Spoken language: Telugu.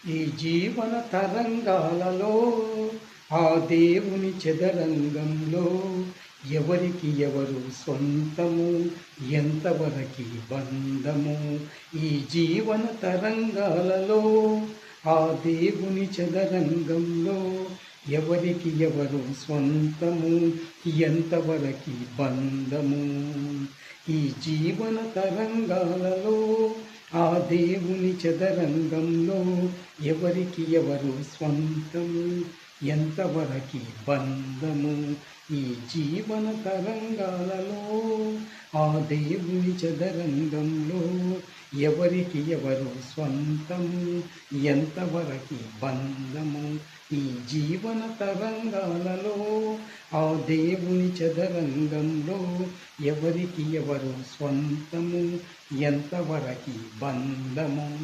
ఈ జీవన తరంగాలలో ఆ దేవుని చదరంగంలో ఎవరికి ఎవరు సొంతము, ఎంతవరకి బంధము. ఈ జీవన తరంగాలలో ఆ దేవుని చదరంగంలో ఎవరికి ఎవరు సొంతము, ఎంతవరకి బంధము. ఈ జీవన తరంగాలలో ఆ దేవుని చదరంగంలో ఎవరికి ఎవరు స్వంతము, ఎంతవరకి బంధము. ఈ జీవన తరంగాలలో ఆ దేవుని చదరంగంలో ఎవరికి ఎవరు స్వంతము, ఎంతవరకి బంధము. ఈ జీవన తరంగాలలో ఆ దేవుని చదరంగంలో ఎవరికి ఎవరు స్వంతము, ఎంతవరకి బంధము.